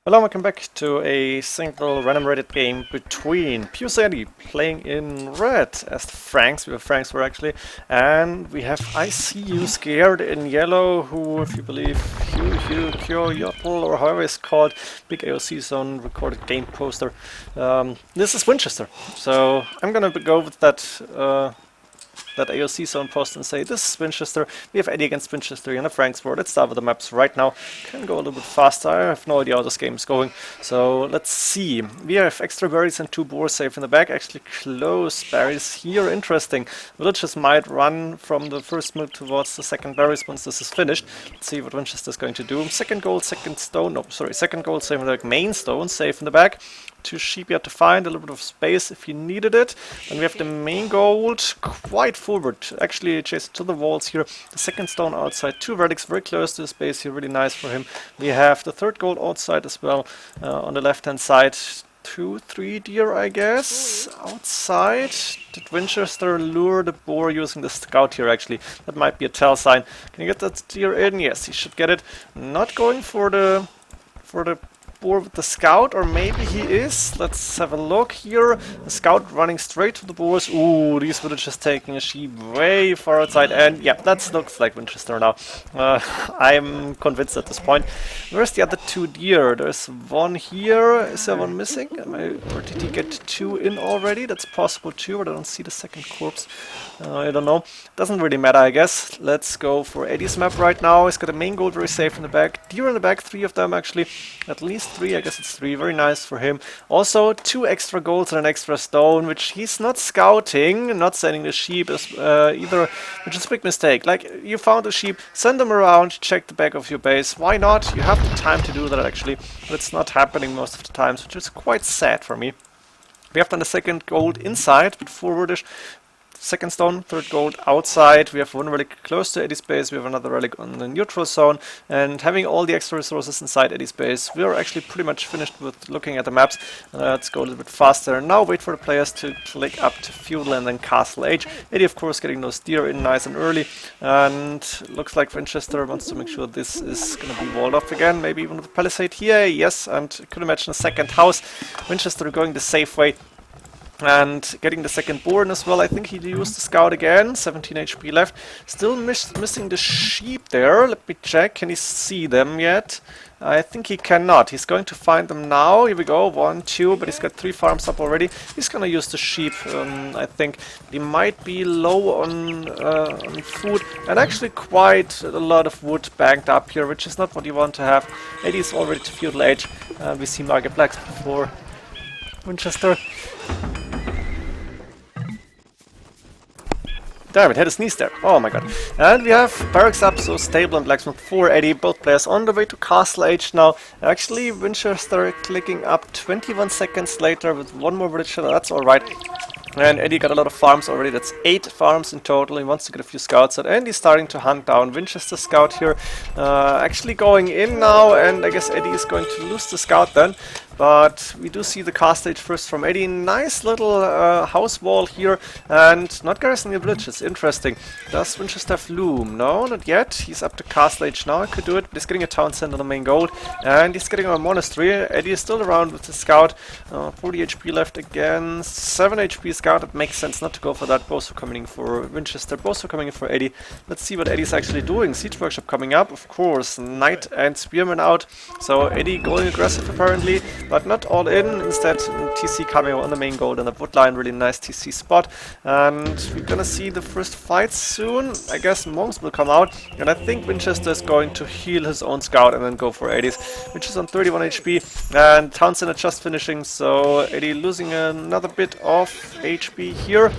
Hello, welcome back to a single random rated game between Pius and Edie playing in red as the Franks. We have Franks were actually, and we have I See You Scared in yellow, who, if you believe Hugh Yotl or however it's called, big AOC zone recorded game poster. This is Winchester, so I'm gonna go with that AOC zone post and say this is Vinchester. We have Edie against Vinchester in a Franks board. Let's start with the maps right now. Can go a little bit faster. I have no idea how this game is going. So let's see. We have extra berries and 2 boars safe in the back. Actually close berries here. Interesting. Villages might run from the first mill towards the second berries once this is finished. Let's see what Winchester is going to do. Second gold, second stone. No, sorry. Second gold safe in the back. Main stone safe in the back. 2 sheep you have to find, a little bit of space if you needed it. Then we have the main gold quite forward, actually adjacent to the walls here. The second stone outside, 2 relics very close to the space here, really nice for him. We have the third gold outside as well, on the left hand side. 2, 3 deer, I guess, outside. Did Vinchester lure the boar using the scout here, actually? That might be a tell sign. Can you get that deer in? Yes, he should get it. Not going for the boar with the scout, or maybe he is. Let's have a look here. The scout running straight to the boars. Ooh, these villagers taking a sheep way far outside, and yeah, that looks like Winchester now. I'm convinced at this point. Where's the other 2 deer? There's one here. Is there one missing? Or did he get 2 in already? That's possible too, but I don't see the second corpse. I don't know. Doesn't really matter, I guess. Let's go for Eddie's map right now. He's got a main gold very safe in the back. Deer in the back, 3 of them actually. At least 3, I guess it's 3. Very nice for him. Also, 2 extra golds and an extra stone, which he's not scouting, not sending the sheep either, which is a big mistake. Like, you found a sheep, send them around, check the back of your base. Why not? You have the time to do that actually, but it's not happening most of the times, which is quite sad for me. We have done the second gold inside, but forwardish. Second stone, third gold outside. We have 1 relic close to Eddie's base. We have another relic on the neutral zone. And having all the extra resources inside Eddie's base, we are actually pretty much finished with looking at the maps. Let's go a little bit faster. Now wait for the players to click up to Feudal and then Castle Age. Eddie, of course, getting those deer in nice and early. And looks like Winchester wants to make sure this is going to be walled off again. Maybe even with a palisade here. Yes, and I could imagine a second house. Winchester going the safe way. And getting the second boar in as well. I think he used the scout again. 17 HP left. Still missing the sheep there. Let me check. Can he see them yet? I think he cannot. He's going to find them now. Here we go. 1, 2. But he's got 3 farms up already. He's going to use the sheep. I think he might be low on food. And actually quite a lot of wood banked up here, which is not what you want to have. Eddie's already to feudal age. We see Market Blacks before Winchester. Damn it, had a sneeze there. Oh my god. And we have barracks up, so stable and blacksmith for Eddie. Both players on the way to Castle Age now. Actually, Winchester clicking up 21 seconds later with 1 more village. That's alright. And Eddie got a lot of farms already. That's 8 farms in total. He wants to get a few scouts out. And he's starting to hunt down Winchester scout here. Actually going in now. And I guess Eddie is going to lose the scout then. But we do see the cast stage first from Eddie. Nice little house wall here. And not garrisoning the village. It's interesting. Does Winchester have loom? No, not yet. He's up to cast age now. He could do it. But he's getting a town center on the main gold. And he's getting a monastery. Eddie is still around with the scout. 40 HP left again. 7 HP scout. It makes sense not to go for that. Both are coming in for Winchester. Both are coming in for Eddie. Let's see what Eddie's actually doing. Siege workshop coming up. Of course. Knight and spearman out. So Eddie going aggressive apparently. But not all in, instead TC cameo on the main gold and the woodline, really nice TC spot. And we're gonna see the first fight soon. I guess monks will come out, and I think Winchester is going to heal his own scout and then go for Eddie's, which is on 31 HP. And Townsend are just finishing, so Eddie losing another bit of HP here.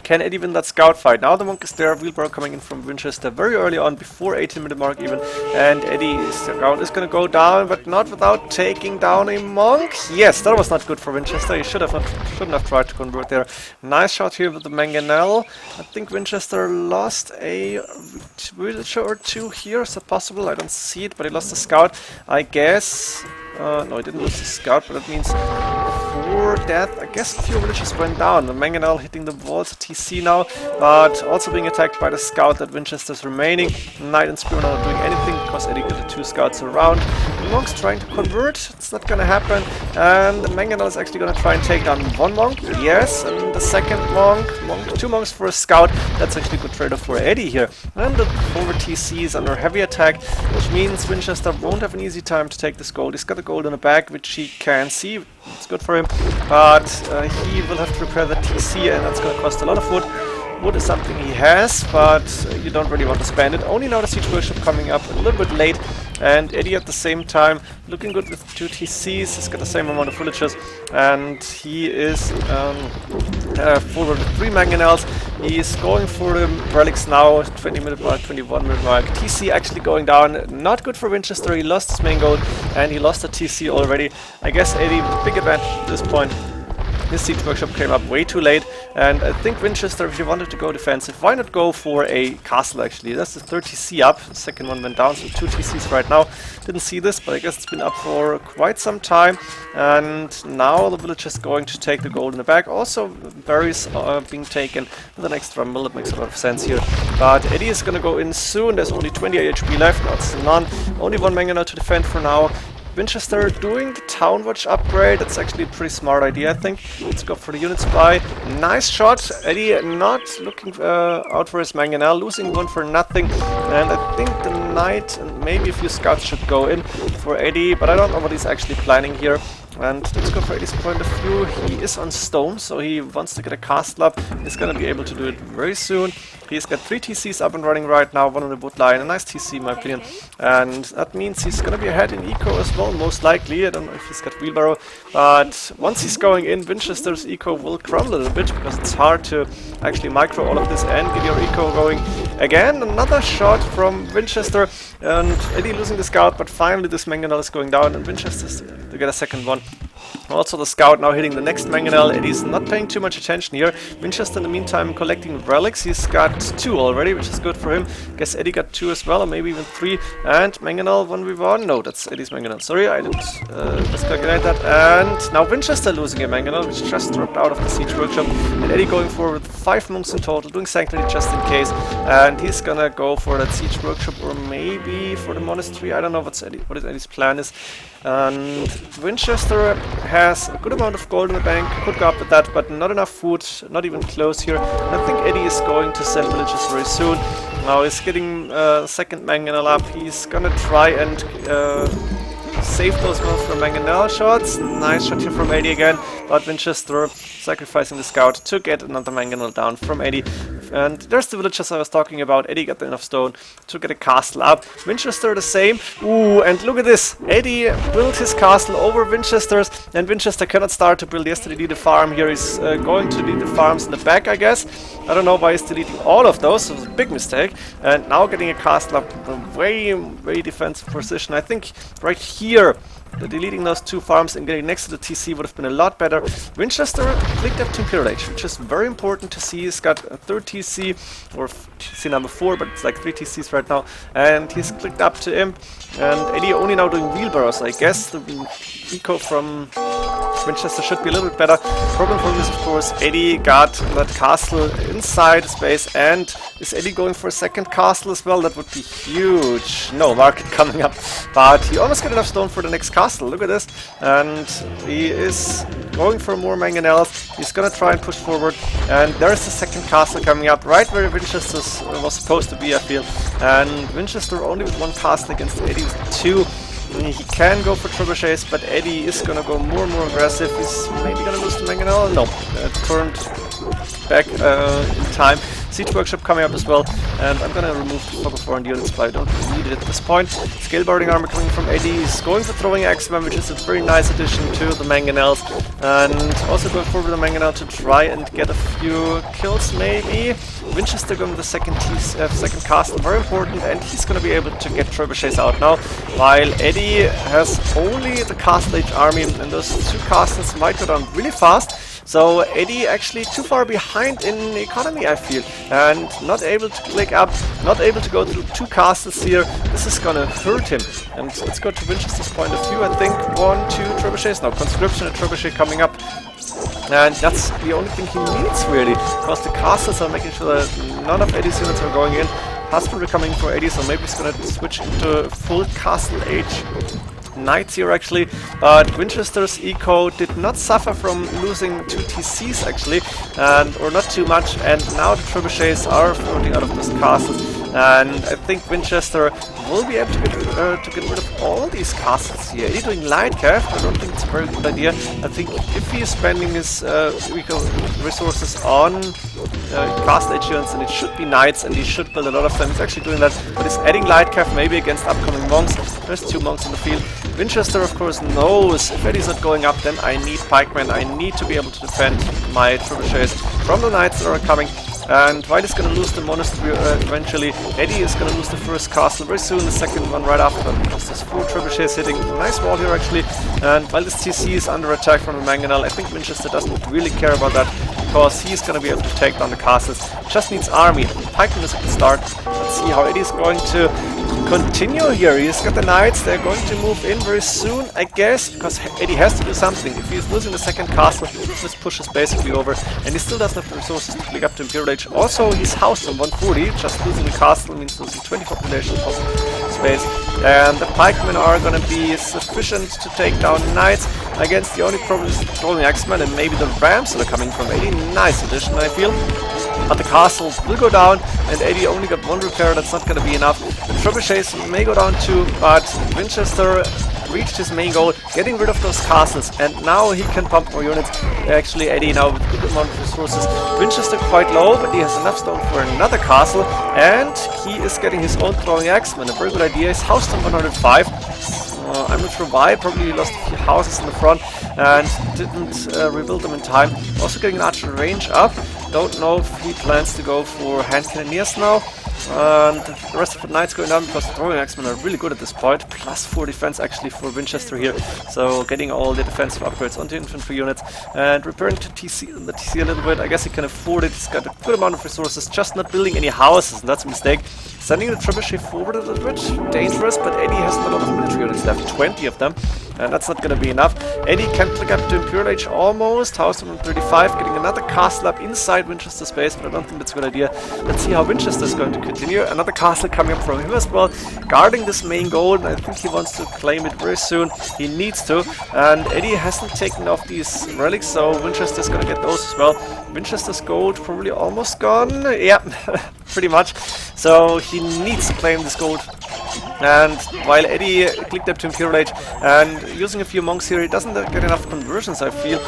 Can Eddie win that scout fight? Now the monk is there, wheelbarrow coming in from Vinchester very early on, before 18-minute mark even, and Eddie's scout is going to go down, but not without taking down a monk. Yes, that was not good for Winchester. He shouldn't have tried to convert there. Nice shot here with the mangonel. I think Winchester lost a villager or 2 here. Is that possible? I don't see it, but he lost the scout. I guess No, he didn't lose the scout, but that means for death, I guess a few villagers went down. The mangonel hitting the walls, TC now, but also being attacked by the scout that Vinchester's remaining. Knight and Spear not doing anything because Edie got the 2 scouts around. The monk's trying to convert, it's not gonna happen, and the mangonel is actually gonna try and take down 1 monk, yes, and the second monk, 2 monks for a scout. That's actually a good trade-off for Edie here. And the forward TC is under heavy attack, which means Vinchester won't have an easy time to take this gold. He's got the gold in the bag, which he can see. It's good for him, but he will have to repair the TC, and that's going to cost a lot of wood. Wood is something he has, but you don't really want to spend it. Only now the Siege Workshop coming up a little bit late, and Edie at the same time looking good with 2 TCs. He's got the same amount of villagers, and he is forward with 3 mangonels. He's going for the relics now, 20 minute mark, 21 minute mark. TC actually going down, not good for Vinchester. He lost his main gold, and he lost the TC already. I guess Edie with a big advantage at this point. His Siege Workshop came up way too late, and I think Vinchester, if he wanted to go defensive, why not go for a castle actually? That's the 3rd TC up, the second one went down, so 2 TCs right now. Didn't see this, but I guess it's been up for quite some time, and now the village is going to take the gold in the bag. Also, berries are being taken with an extra mill, that makes a lot of sense here. But Edie is gonna go in soon, there's only 20 HP left, now it's none. Only 1 mangonel to defend for now. Vinchester doing the Town Watch upgrade. That's actually a pretty smart idea, I think. Let's go for the unit spy. Nice shot. Edie not looking out for his mangonel, losing 1 for nothing. And I think the knight and maybe a few scouts should go in for Edie, but I don't know what he's actually planning here. And let's go for Edie's point of view. He is on stone, so he wants to get a castle up. He's gonna be able to do it very soon. He's got 3 TCs up and running right now, 1 on the wood line, a nice TC in my opinion. And that means he's gonna be ahead in eco as well, most likely. I don't know if he's got wheelbarrow, but once he's going in, Vinchester's eco will crumble a little bit because it's hard to actually micro all of this and get your eco going. Again, another shot from Vinchester, and Edie losing the scout, but finally this mangonel is going down and Vinchester's to get a second one. Also the scout now hitting the next mangonel. Eddie's not paying too much attention here. Vinchester in the meantime collecting relics. He's got 2 already, which is good for him. Guess Edie got 2 as well, or maybe even 3. And mangonel 1v1. No, that's Eddie's mangonel. Sorry, I didn't miscalculate that. And now Vinchester losing a mangonel, which just dropped out of the Siege Workshop. And Edie going for with 5 monks in total, doing Sanctity just in case. And he's gonna go for that Siege Workshop, or maybe for the monastery. I don't know what Eddie's plan is. And Vinchester has a good amount of gold in the bank, could go up with that, but not enough food, not even close here. I think Edie is going to send villages very soon. Now he's getting second mangonel up. He's gonna try and save those ones for mangonel shots. Nice shot here from Edie again, but Vinchester sacrificing the scout to get another mangonel down from Edie. And there's the villagers I was talking about. Edie got enough stone to get a castle up. Vinchester the same. Ooh, and look at this. Edie built his castle over Vinchester's, and Vinchester cannot start to build. He has to delete the farm here. He's going to delete the farms in the back, I guess. I don't know why he's deleting all of those. It was a big mistake. And now getting a castle up with a very defensive position. I think right here, deleting those 2 farms and getting next to the TC would have been a lot better. Vinchester clicked up to Imperial Age, which is very important to see. He's got a 3rd TC, or TC number 4, but it's like 3 TCs right now. And he's clicked up to Imp. And Edie only now doing wheelbarrows, I guess. The eco from Vinchester should be a little bit better. Problem for this, of course, Edie got that castle inside space. And is Edie going for a second castle as well? That would be huge. No market coming up. But he almost got enough stone for the next castle. Look at this. And he is going for more mangonels. He's gonna try and push forward. And there's the second castle coming up right where Vinchester was supposed to be, I feel. And Vinchester only with 1 castle against Edie with 2. He can go for trebuchets, but Edie is gonna go more and more aggressive. He's maybe gonna lose the mangonel. No, turned back in time. Siege Workshop coming up as well, and I'm gonna remove the Fog of War and the units, but I don't need it at this point. Scale Boarding Armor coming from Edie. He's going for Throwing Axeman, which is a very nice addition to the mangonels, and also going forward with the mangonel to try and get a few kills maybe. Vinchester going with the second castle, very important, and he's gonna be able to get trebuchets out now, while Edie has only the Castle Age army, and those 2 castles might go down really fast. So Edie actually too far behind in economy, I feel, and not able to click up, not able to go through 2 castles here. This is gonna hurt him. And let's go to Winchester's point of view. I think 1, 2 trebuchets now. Conscription and trebuchet coming up. And that's the only thing he needs, really, because the castles are making sure that none of Eddie's units are going in. Husbandry coming for Eddie, so maybe he's gonna switch into full castle age knights here, actually. But Winchester's eco did not suffer from losing 2 TCs, actually, and or not too much. And now the trebuchets are floating out of those castles. And I think Vinchester will be able to get rid of all these castles here. He's doing light cav. I don't think it's a very good idea. I think if he is spending his resources on castle age units, then it should be knights, and he should build a lot of them. He's actually doing that, but he's adding light cav maybe against upcoming monks. There's 2 monks in the field. Winchester, of course, knows if Eddie's not going up, then I need pikemen. I need to be able to defend my trebuchets from the knights that are coming. And White is going to lose the monastery eventually. Eddie is going to lose the first castle very soon, the second one right after. Because there's 4 trebuchets hitting. Nice wall here, actually. And while this TC is under attack from the Mangonel, I think Winchester doesn't really care about that, because he's going to be able to take down the castles. Just needs army. Pikeman is a good start. Let's see how Eddie's going to continue here. He's got the knights. They're going to move in very soon, I guess, because Eddie has to do something. If he's losing the second castle, this push is basically over. And he still doesn't have the resources to click up to Imperial Age. Also, he's housed on 140. Just losing the castle means losing 20 population space. And the pikemen are going to be sufficient to take down knights. Against the only problem is throwing axemen and maybe the rams that are coming from Eddie. Nice addition, I feel. But the castle will go down, and Eddie only got 1 repair. That's not going to be enough. The trebuchets may go down too, but Winchester reached his main goal, getting rid of those castles, and now he can pump more units. Actually, Eddie now with a good amount of resources. Winchester quite low, but he has enough stone for another castle, and he is getting his own throwing axeman. A very good idea. He's housed on 105. I'm not sure why. Probably he lost a few houses in the front and didn't rebuild them in time. Also getting an archer range up. Don't know if he plans to go for hand cannoneers now. And the rest of the knights going down, because the throwing axemen are really good at this point. Plus 4 defense actually for Winchester here. So getting all the defensive upgrades onto infantry units and repairing to the TC a little bit. I guess he can afford it. He's got a good amount of resources, just not building any houses, and that's a mistake. Sending the trebuchet forward a little bit, dangerous, but Eddie has a lot of military units left, 20 of them. And that's not going to be enough. Eddie can click up to Imperial Age almost. House 135, getting another castle up inside Winchester's base, but I don't think that's a good idea. Let's see how Winchester is going to continue. Another castle coming up from him as well, guarding this main goal, and I think he wants to claim it very soon. He needs to. And Eddie hasn't taken off these relics, so Winchester's going to get those as well. Winchester's gold probably almost gone. Yeah, pretty much. So he needs to claim this gold. And while Eddie clicked up to Imperial Age and using a few monks here, he doesn't get enough conversions, I feel.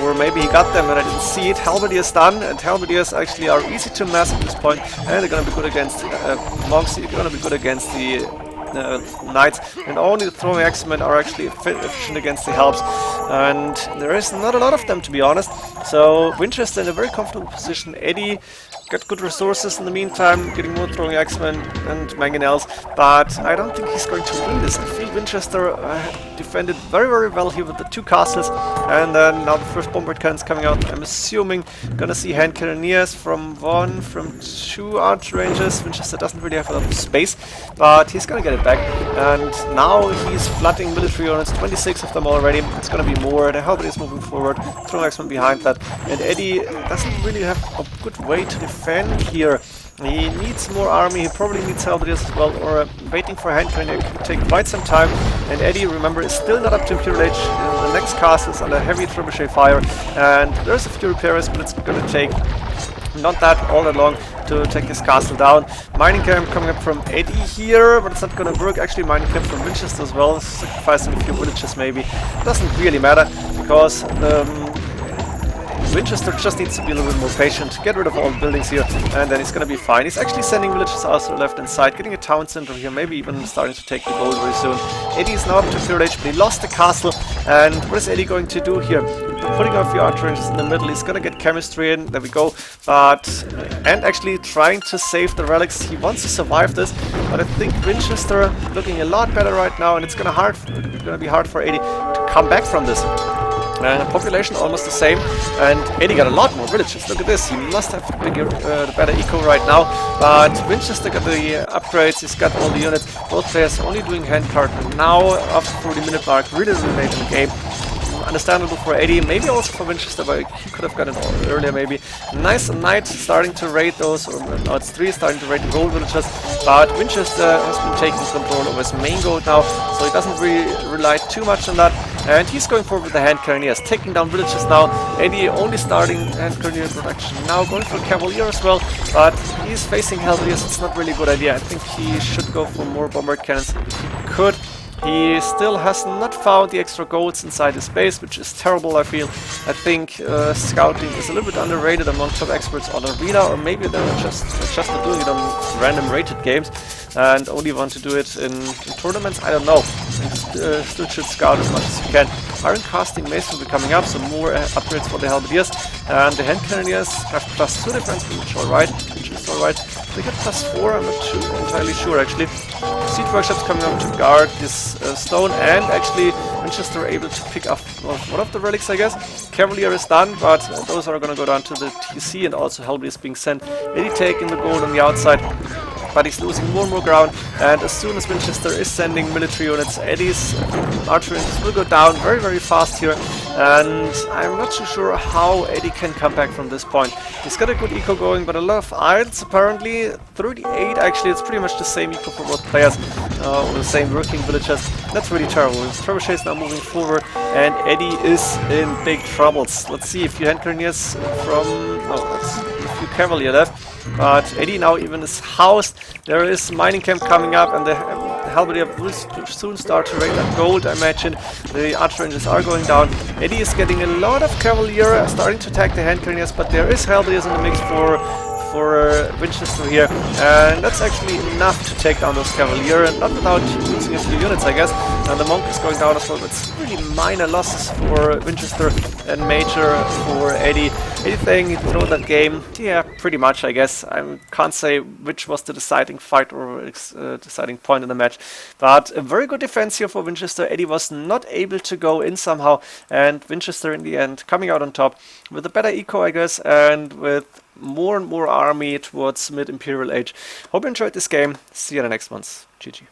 Or maybe he got them and I didn't see it. Halberdiers done, and Halberdiers actually are easy to mass at this point, and they're going to be good against monks. They're going to be good against the knights, and only the throwing axemen are actually efficient against the helps, and there is not a lot of them, to be honest. So Winchester in a very comfortable position. Eddie got good resources in the meantime, getting more throwing axemen and mangonels, but I don't think he's going to win this. I feel Winchester defended very, very well here with the 2 castles, and then now the first bombard cannons coming out. I'm assuming gonna see hand cannoneers from 1, from 2 arch ranges. Winchester doesn't really have a lot of space, but he's gonna get it back, and now he's flooding military units, 26 of them already. It's gonna be more. The Halberd is moving forward, throwing axemen behind that, and Eddie doesn't really have a good way to defend here. He needs more army. He probably needs Halberdiers as well, or waiting for hand cannon can take quite some time. And Eddie, remember, is still not up to Imperial Age. The next castle is under heavy trebuchet fire, and there's a few repairs, but it's going to take not all that long to take his castle down. Mining camp coming up from Eddie here, but it's not going to work. Actually, mining camp from Vinchester as well, sacrificing a few villages maybe. Doesn't really matter, because Winchester just needs to be a little bit more patient, get rid of all the buildings here, and then he's going to be fine. He's actually sending villages also left and side, getting a town center here, maybe even starting to take the gold very soon. Eddie is now up to 3rd HP, lost the castle, and what is Eddie going to do here? Putting off the archer ranges in the middle, he's going to get chemistry in, there we go, and actually trying to save the relics. He wants to survive this, but I think Winchester looking a lot better right now, and it's going to be hard for Eddie to come back from this. Population almost the same, and Edie got a lot more villages. Look at this, he must have the better eco right now, but Vinchester got the upgrades, he's got all the units. Both players only doing handcart now after 40-minute mark, really late in the game. Understandable for Edie, maybe also for Vinchester, but he could have gotten it earlier maybe. Nice Knight starting to raid those, or no, it's 3 starting to raid the gold villages, but Vinchester has been taking control over his main gold now, so he doesn't really rely too much on that. And he's going forward with the hand cannoneers, taking down villages now. Edie only starting hand cannoneer production now, going for Cavalier as well, but he's facing Halberdiers, it's not really a good idea. I think he should go for more bombard cannons if he could. He still has not found the extra golds inside his base, which is terrible, I feel. I think scouting is a little bit underrated among top experts on Arena, or maybe they're just doing it on random rated games and only want to do it in tournaments. I don't know. Still should scout as much as you can. Iron casting mace will be coming up, so more upgrades for the Halberdiers. And the hand cannoneers have +2 defense, which is alright. They get +4, I'm not entirely sure actually. Siege workshops coming up to guard this stone, and actually Vinchester able to pick up one of the relics, I guess. Cavalier is done, but those are gonna go down to the TC, and also Halberdier is being sent. Edie taking the gold on the outside, but he's losing more and more ground, and as soon as Vinchester is sending military units, Eddie's archery units will go down very, very fast here, and I'm not too sure how Edie can come back from this point. He's got a good eco going, but a lot of irons apparently. 38 actually, it's pretty much the same eco for both players, or the same working villagers. That's really terrible. His trebuchet is now moving forward, and Edie is in big troubles. Let's see, a few hand cannoneers from... no, that's a few Cavalier left. But Edie now even is housed. There is mining camp coming up, and the Halberdier will soon start to raid that gold, I imagine. The archer ranges are going down. Edie is getting a lot of Cavalier, starting to attack the hand cannoneers, but there is Halberdiers in the mix for Vinchester here, and that's actually enough to take down those Cavalier, and not without losing a few units, I guess. And the monk is going down as well, but it's really minor losses for Vinchester and major for Edie. Anything he throw that game? Yeah, pretty much, I guess. I can't say which was the deciding fight or deciding point in the match, but a very good defense here for Vinchester. Edie was not able to go in somehow, and Vinchester in the end coming out on top with a better eco, I guess, and with more and more army towards mid-Imperial Age. Hope you enjoyed this game. See you in the next ones. GG.